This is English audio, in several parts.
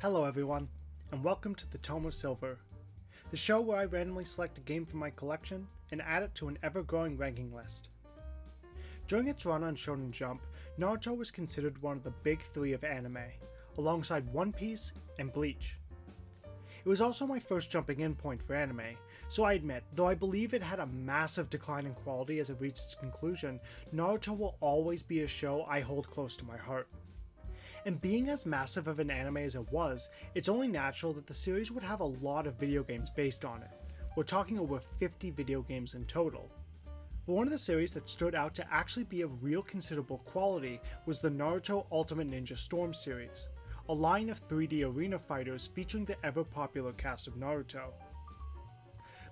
Hello everyone, and welcome to the Tome of Silver, the show where I randomly select a game from my collection and add it to an ever-growing ranking list. During its run on Shonen Jump, Naruto was considered one of the big three of anime, alongside One Piece and Bleach. It was also my first jumping in point for anime, so I admit, though I believe it had a massive decline in quality as it reached its conclusion, Naruto will always be a show I hold close to my heart. And being as massive of an anime as it was, it's only natural that the series would have a lot of video games based on it. We're talking over 50 video games in total. But one of the series that stood out to actually be of real considerable quality was the Naruto Ultimate Ninja Storm series, a line of 3D arena fighters featuring the ever-popular cast of Naruto.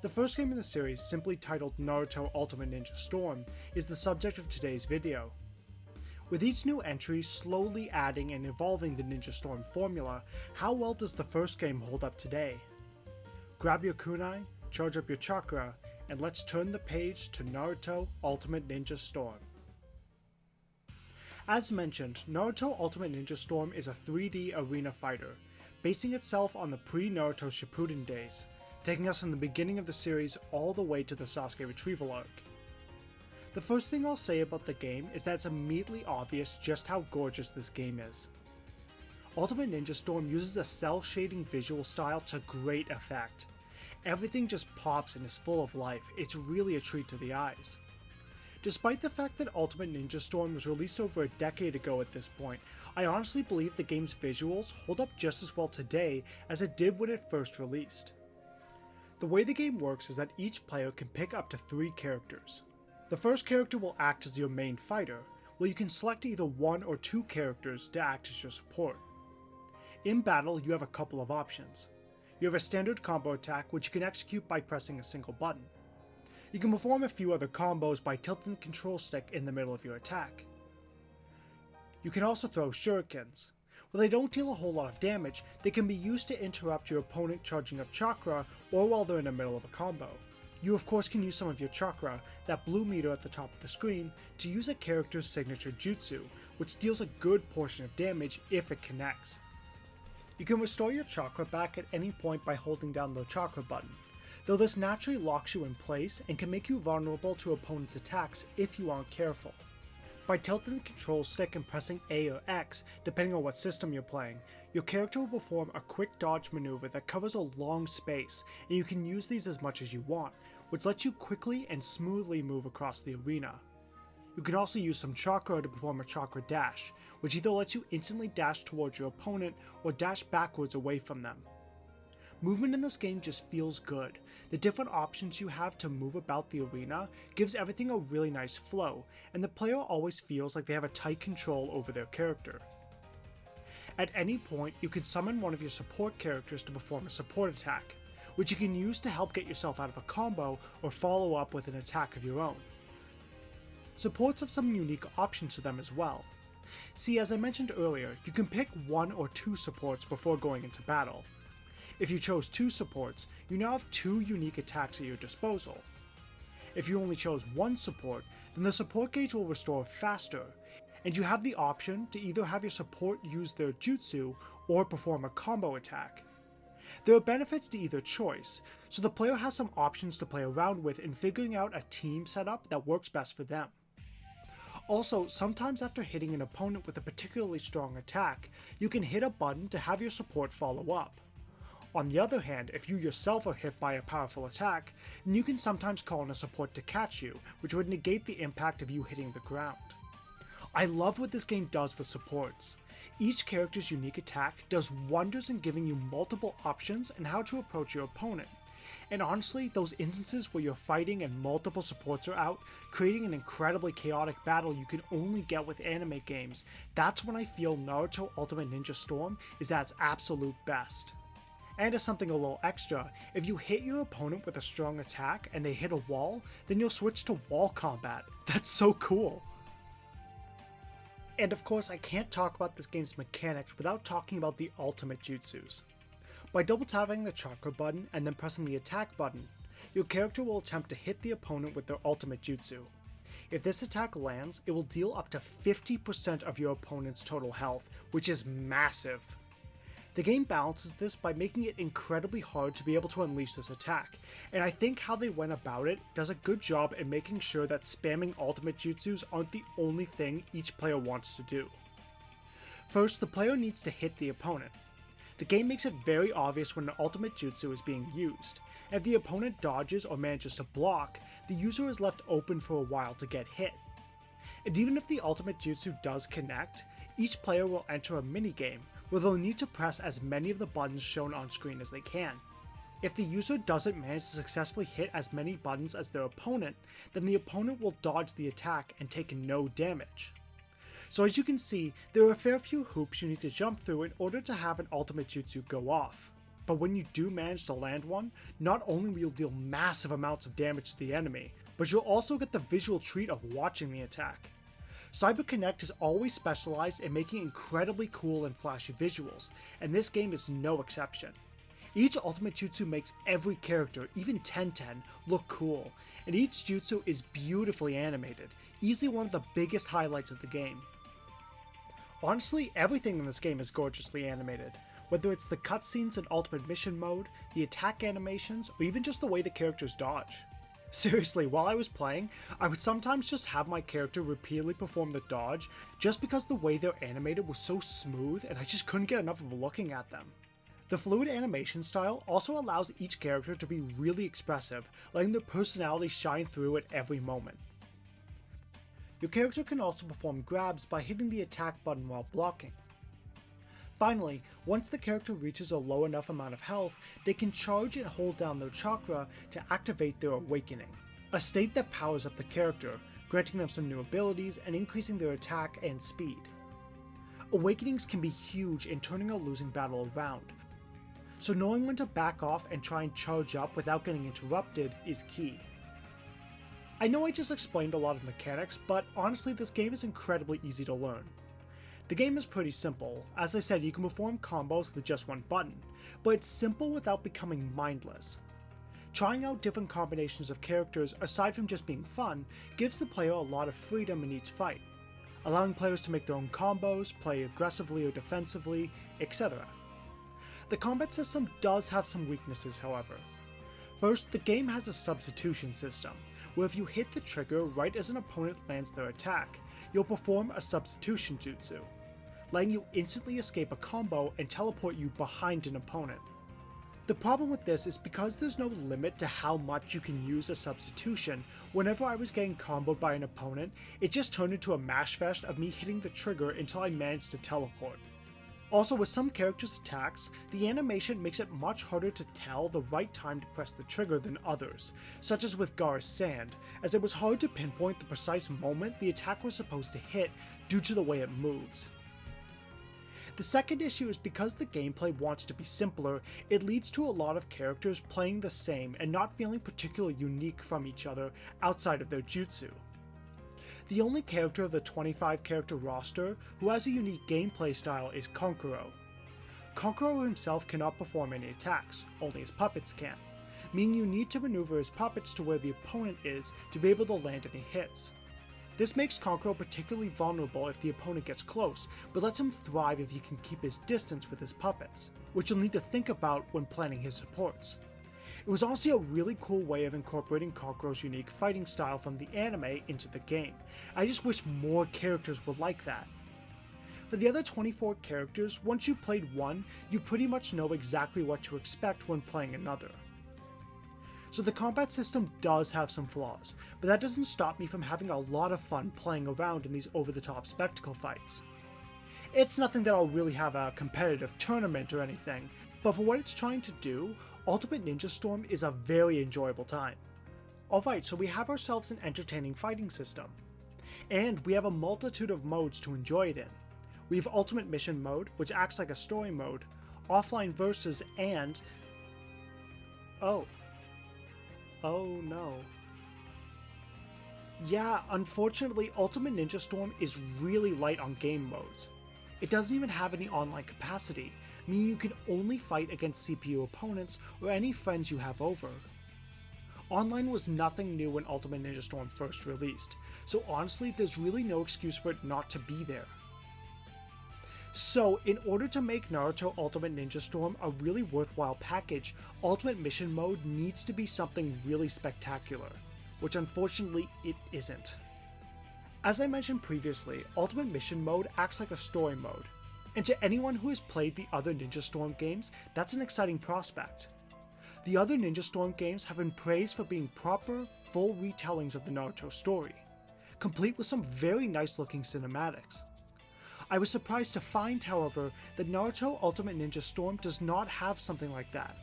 The first game in the series, simply titled Naruto Ultimate Ninja Storm, is the subject of today's video. With each new entry slowly adding and evolving the Ninja Storm formula, how well does the first game hold up today? Grab your kunai, charge up your chakra, and let's turn the page to Naruto Ultimate Ninja Storm. As mentioned, Naruto Ultimate Ninja Storm is a 3D arena fighter, basing itself on the pre-Naruto Shippuden days, taking us from the beginning of the series all the way to the Sasuke retrieval arc. The first thing I'll say about the game is that it's immediately obvious just how gorgeous this game is. Ultimate Ninja Storm uses a cel shading visual style to great effect. Everything just pops and is full of life, it's really a treat to the eyes. Despite the fact that Ultimate Ninja Storm was released over a decade ago at this point, I honestly believe the game's visuals hold up just as well today as it did when it first released. The way the game works is that each player can pick up to 3 characters. The first character will act as your main fighter, where you can select either 1 or 2 characters to act as your support. In battle, you have a couple of options. You have a standard combo attack, which you can execute by pressing a single button. You can perform a few other combos by tilting the control stick in the middle of your attack. You can also throw shurikens. While they don't deal a whole lot of damage, they can be used to interrupt your opponent charging up chakra or while they're in the middle of a combo. You of course can use some of your chakra, that blue meter at the top of the screen, to use a character's signature jutsu, which deals a good portion of damage if it connects. You can restore your chakra back at any point by holding down the chakra button, though this naturally locks you in place and can make you vulnerable to opponents' attacks if you aren't careful. By tilting the control stick and pressing A or X, depending on what system you're playing, your character will perform a quick dodge maneuver that covers a long space, and you can use these as much as you want, which lets you quickly and smoothly move across the arena. You can also use some chakra to perform a chakra dash, which either lets you instantly dash towards your opponent or dash backwards away from them. Movement in this game just feels good. The different options you have to move about the arena gives everything a really nice flow, and the player always feels like they have a tight control over their character. At any point, you can summon one of your support characters to perform a support attack, which you can use to help get yourself out of a combo or follow up with an attack of your own. Supports have some unique options to them as well. See, as I mentioned earlier, you can pick 1 or 2 supports before going into battle. If you chose 2 supports, you now have 2 unique attacks at your disposal. If you only chose 1 support, then the support gauge will restore faster, and you have the option to either have your support use their jutsu or perform a combo attack. There are benefits to either choice, so the player has some options to play around with in figuring out a team setup that works best for them. Also, sometimes after hitting an opponent with a particularly strong attack, you can hit a button to have your support follow up. On the other hand, if you yourself are hit by a powerful attack, then you can sometimes call on a support to catch you, which would negate the impact of you hitting the ground. I love what this game does with supports. Each character's unique attack does wonders in giving you multiple options and how to approach your opponent. And honestly, those instances where you're fighting and multiple supports are out, creating an incredibly chaotic battle you can only get with anime games, that's when I feel Naruto Ultimate Ninja Storm is at its absolute best. And as something a little extra, if you hit your opponent with a strong attack and they hit a wall, then you'll switch to wall combat. That's so cool. And of course, I can't talk about this game's mechanics without talking about the ultimate jutsus. By double tapping the chakra button and then pressing the attack button, your character will attempt to hit the opponent with their ultimate jutsu. If this attack lands, it will deal up to 50% of your opponent's total health, which is massive. The game balances this by making it incredibly hard to be able to unleash this attack, and I think how they went about it does a good job in making sure that spamming ultimate jutsus aren't the only thing each player wants to do. First, the player needs to hit the opponent. The game makes it very obvious when an ultimate jutsu is being used. If the opponent dodges or manages to block, the user is left open for a while to get hit. And even if the ultimate jutsu does connect, each player will enter a minigame where they'll need to press as many of the buttons shown on screen as they can. If the user doesn't manage to successfully hit as many buttons as their opponent, then the opponent will dodge the attack and take no damage. So as you can see, there are a fair few hoops you need to jump through in order to have an ultimate jutsu go off. But when you do manage to land one, not only will you deal massive amounts of damage to the enemy, but you'll also get the visual treat of watching the attack. CyberConnect is always specialized in making incredibly cool and flashy visuals, and this game is no exception. Each ultimate jutsu makes every character, even Tenten, look cool, and each jutsu is beautifully animated, easily one of the biggest highlights of the game. Honestly, everything in this game is gorgeously animated, whether it's the cutscenes in Ultimate Mission mode, the attack animations, or even just the way the characters dodge. Seriously, while I was playing, I would sometimes just have my character repeatedly perform the dodge just because the way they're animated was so smooth and I just couldn't get enough of looking at them. The fluid animation style also allows each character to be really expressive, letting their personality shine through at every moment. Your character can also perform grabs by hitting the attack button while blocking. Finally, once the character reaches a low enough amount of health, they can charge and hold down their chakra to activate their awakening, a state that powers up the character, granting them some new abilities and increasing their attack and speed. Awakenings can be huge in turning a losing battle around, so knowing when to back off and try and charge up without getting interrupted is key. I know I just explained a lot of mechanics, but honestly this game is incredibly easy to learn. The game is pretty simple. As I said, you can perform combos with just one button, but it's simple without becoming mindless. Trying out different combinations of characters aside from just being fun gives the player a lot of freedom in each fight, allowing players to make their own combos, play aggressively or defensively, etc. The combat system does have some weaknesses, however. First, the game has a substitution system, where if you hit the trigger right as an opponent lands their attack, you'll perform a substitution jutsu, letting you instantly escape a combo and teleport you behind an opponent. The problem with this is because there's no limit to how much you can use a substitution, whenever I was getting comboed by an opponent, it just turned into a mash fest of me hitting the trigger until I managed to teleport. Also, with some characters' attacks, the animation makes it much harder to tell the right time to press the trigger than others, such as with Gar's Sand, as it was hard to pinpoint the precise moment the attack was supposed to hit due to the way it moves. The second issue is because the gameplay wants to be simpler, it leads to a lot of characters playing the same and not feeling particularly unique from each other outside of their jutsu. The only character of the 25 character roster who has a unique gameplay style is Konkuro. Konkuro himself cannot perform any attacks, only his puppets can, meaning you need to maneuver his puppets to where the opponent is to be able to land any hits. This makes Konkuro particularly vulnerable if the opponent gets close, but lets him thrive if he can keep his distance with his puppets, which you'll need to think about when planning his supports. It was honestly a really cool way of incorporating Konkuro's unique fighting style from the anime into the game. I just wish more characters were like that. For the other 24 characters, once you played one, you pretty much know exactly what to expect when playing another. So the combat system does have some flaws, but that doesn't stop me from having a lot of fun playing around in these over-the-top spectacle fights. It's nothing that I'll really have a competitive tournament or anything, but for what it's trying to do, Ultimate Ninja Storm is a very enjoyable time. Alright, so we have ourselves an entertaining fighting system. And we have a multitude of modes to enjoy it in. We have Ultimate Mission mode, which acts like a story mode, Offline Versus, and... Oh no. Yeah, unfortunately, Ultimate Ninja Storm is really light on game modes. It doesn't even have any online capacity, meaning you can only fight against CPU opponents or any friends you have over. Online was nothing new when Ultimate Ninja Storm first released, so honestly there's really no excuse for it not to be there. So, in order to make Naruto Ultimate Ninja Storm a really worthwhile package, Ultimate Mission Mode needs to be something really spectacular, which unfortunately it isn't. As I mentioned previously, Ultimate Mission Mode acts like a story mode, and to anyone who has played the other Ninja Storm games, that's an exciting prospect. The other Ninja Storm games have been praised for being proper, full retellings of the Naruto story, complete with some very nice looking cinematics. I was surprised to find, however, that Naruto Ultimate Ninja Storm does not have something like that,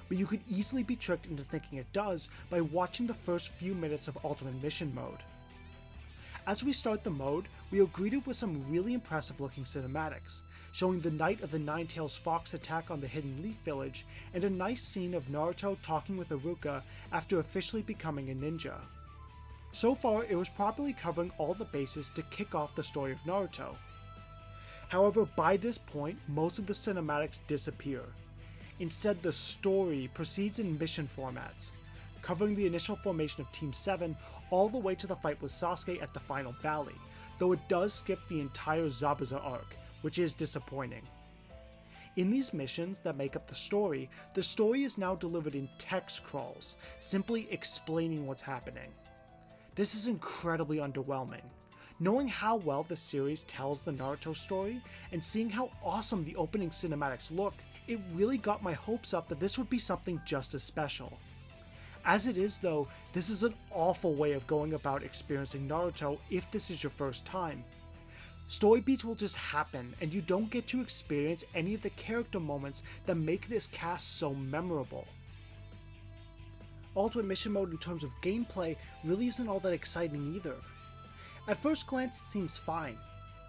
but you could easily be tricked into thinking it does by watching the first few minutes of Ultimate Mission Mode. As we start the mode, we are greeted with some really impressive looking cinematics, showing the Night of the Nine-Tails Fox attack on the Hidden Leaf Village, and a nice scene of Naruto talking with Iruka after officially becoming a ninja. So far, it was properly covering all the bases to kick off the story of Naruto. However, by this point, most of the cinematics disappear. Instead, the story proceeds in mission formats, covering the initial formation of Team 7 all the way to the fight with Sasuke at the final valley, though it does skip the entire Zabuza arc, which is disappointing. In these missions that make up the story is now delivered in text crawls, simply explaining what's happening. This is incredibly underwhelming. Knowing how well the series tells the Naruto story, and seeing how awesome the opening cinematics look, it really got my hopes up that this would be something just as special. As it is though, this is an awful way of going about experiencing Naruto if this is your first time. Story beats will just happen, and you don't get to experience any of the character moments that make this cast so memorable. Ultimate Mission Mode in terms of gameplay really isn't all that exciting either. At first glance it seems fine.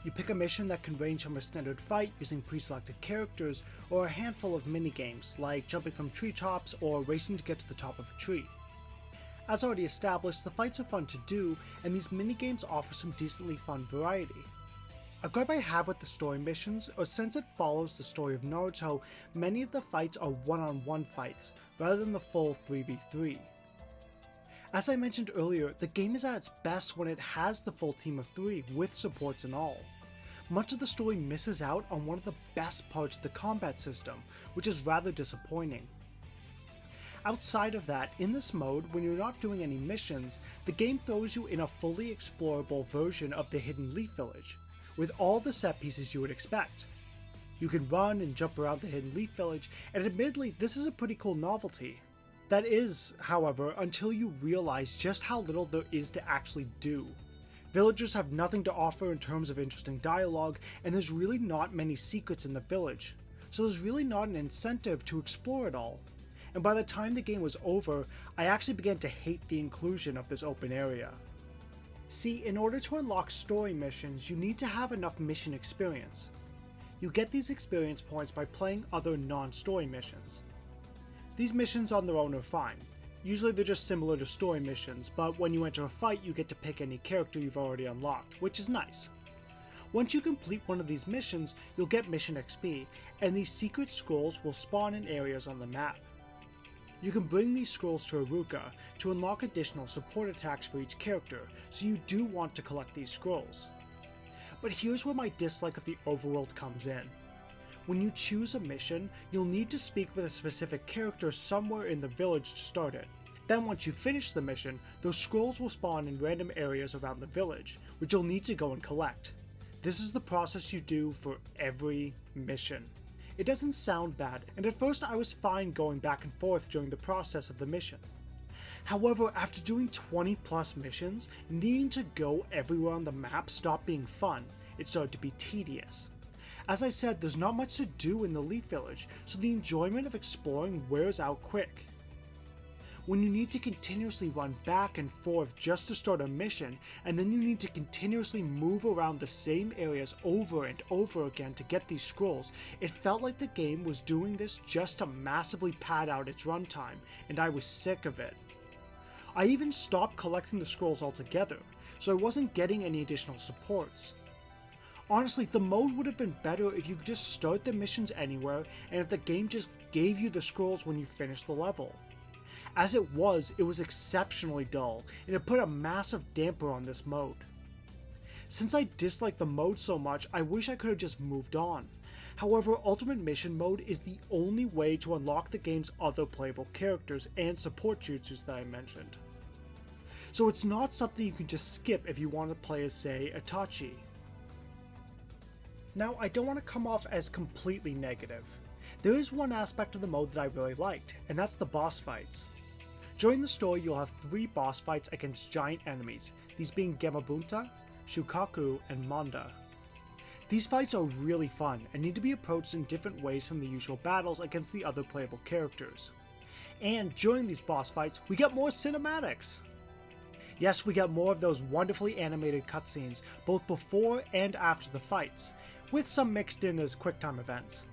You pick a mission that can range from a standard fight using pre-selected characters, or a handful of minigames like jumping from treetops or racing to get to the top of a tree. As already established, the fights are fun to do, and these minigames offer some decently fun variety. A gripe I have with the story missions, or since it follows the story of Naruto, many of the fights are one-on-one fights, rather than the full 3v3. As I mentioned earlier, the game is at its best when it has the full team of 3 with supports and all. Much of the story misses out on one of the best parts of the combat system, which is rather disappointing. Outside of that, in this mode, when you're not doing any missions, the game throws you in a fully explorable version of the Hidden Leaf Village, with all the set pieces you would expect. You can run and jump around the Hidden Leaf Village, and admittedly, this is a pretty cool novelty. That is, however, until you realize just how little there is to actually do. Villagers have nothing to offer in terms of interesting dialogue, and there's really not many secrets in the village, so there's really not an incentive to explore it all. And by the time the game was over, I actually began to hate the inclusion of this open area. See, in order to unlock story missions, you need to have enough mission experience. You get these experience points by playing other non-story missions. These missions on their own are fine. Usually they're just similar to story missions, but when you enter a fight you get to pick any character you've already unlocked, which is nice. Once you complete one of these missions, you'll get mission XP, and these secret scrolls will spawn in areas on the map. You can bring these scrolls to Iruka to unlock additional support attacks for each character, so you do want to collect these scrolls. But here's where my dislike of the overworld comes in. When you choose a mission, you'll need to speak with a specific character somewhere in the village to start it. Then once you finish the mission, those scrolls will spawn in random areas around the village, which you'll need to go and collect. This is the process you do for every mission. It doesn't sound bad, and at first I was fine going back and forth during the process of the mission. However, after doing 20 plus missions, needing to go everywhere on the map stopped being fun. It started to be tedious. As I said, there's not much to do in the Leaf Village, so the enjoyment of exploring wears out quick. When you need to continuously run back and forth just to start a mission, and then you need to continuously move around the same areas over and over again to get these scrolls, it felt like the game was doing this just to massively pad out its runtime, and I was sick of it. I even stopped collecting the scrolls altogether, so I wasn't getting any additional supports. Honestly, the mode would have been better if you could just start the missions anywhere and if the game just gave you the scrolls when you finished the level. As it was exceptionally dull, and it put a massive damper on this mode. Since I dislike the mode so much, I wish I could have just moved on. However, Ultimate Mission Mode is the only way to unlock the game's other playable characters and support jutsus that I mentioned. So it's not something you can just skip if you want to play as, say, Itachi. Now, I don't want to come off as completely negative. There is one aspect of the mode that I really liked, and that's the boss fights. During the story, you'll have 3 boss fights against giant enemies, these being Gemabunta, Shukaku, and Manda. These fights are really fun and need to be approached in different ways from the usual battles against the other playable characters. And during these boss fights, we get more cinematics! Yes, we get more of those wonderfully animated cutscenes, both before and after the fights, with some mixed in as QuickTime events.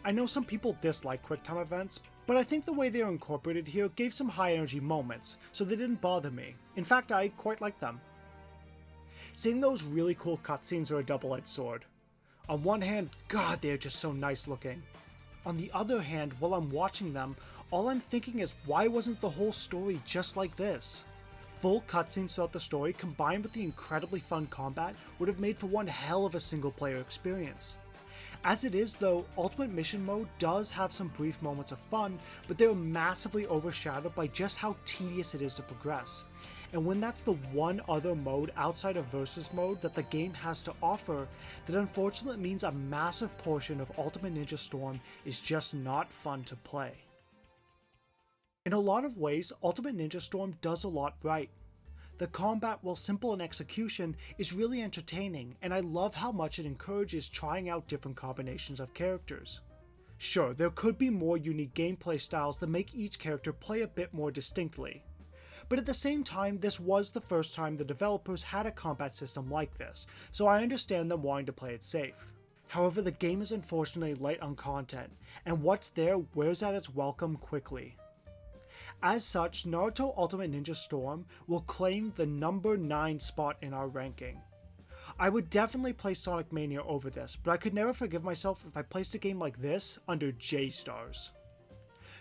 I know some people dislike QuickTime events, but I think the way they are incorporated here gave some high energy moments, so they didn't bother me. In fact, I quite like them. Seeing those really cool cutscenes are a double-edged sword. On one hand, God, they are just so nice looking. On the other hand, while I'm watching them, all I'm thinking is, why wasn't the whole story just like this? Full cutscenes throughout the story combined with the incredibly fun combat would have made for one hell of a single player experience. As it is though, Ultimate Mission Mode does have some brief moments of fun, but they are massively overshadowed by just how tedious it is to progress. And when that's the one other mode outside of Versus Mode that the game has to offer, that unfortunately means a massive portion of Ultimate Ninja Storm is just not fun to play. In a lot of ways, Ultimate Ninja Storm does a lot right. The combat, while simple in execution, is really entertaining, and I love how much it encourages trying out different combinations of characters. Sure, there could be more unique gameplay styles that make each character play a bit more distinctly. But at the same time, this was the first time the developers had a combat system like this, so I understand them wanting to play it safe. However, the game is unfortunately light on content, and what's there wears out its welcome quickly. As such, Naruto Ultimate Ninja Storm will claim the number 9 spot in our ranking. I would definitely play Sonic Mania over this, but I could never forgive myself if I placed a game like this under J stars.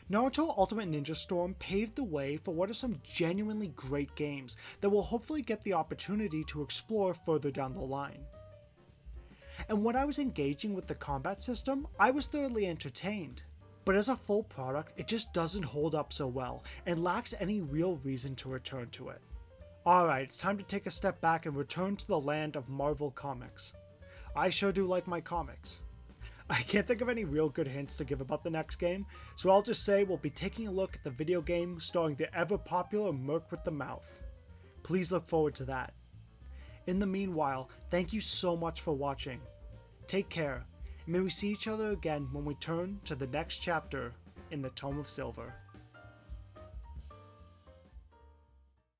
Naruto Ultimate Ninja Storm paved the way for what are some genuinely great games that we'll hopefully get the opportunity to explore further down the line. And when I was engaging with the combat system, I was thoroughly entertained. But as a full product, it just doesn't hold up so well, and lacks any real reason to return to it. Alright, it's time to take a step back and return to the land of Marvel Comics. I sure do like my comics. I can't think of any real good hints to give about the next game, so I'll just say we'll be taking a look at the video game starring the ever-popular Merc with the Mouth. Please look forward to that. In the meanwhile, thank you so much for watching. Take care. May we see each other again when we turn to the next chapter in the Tome of Silver.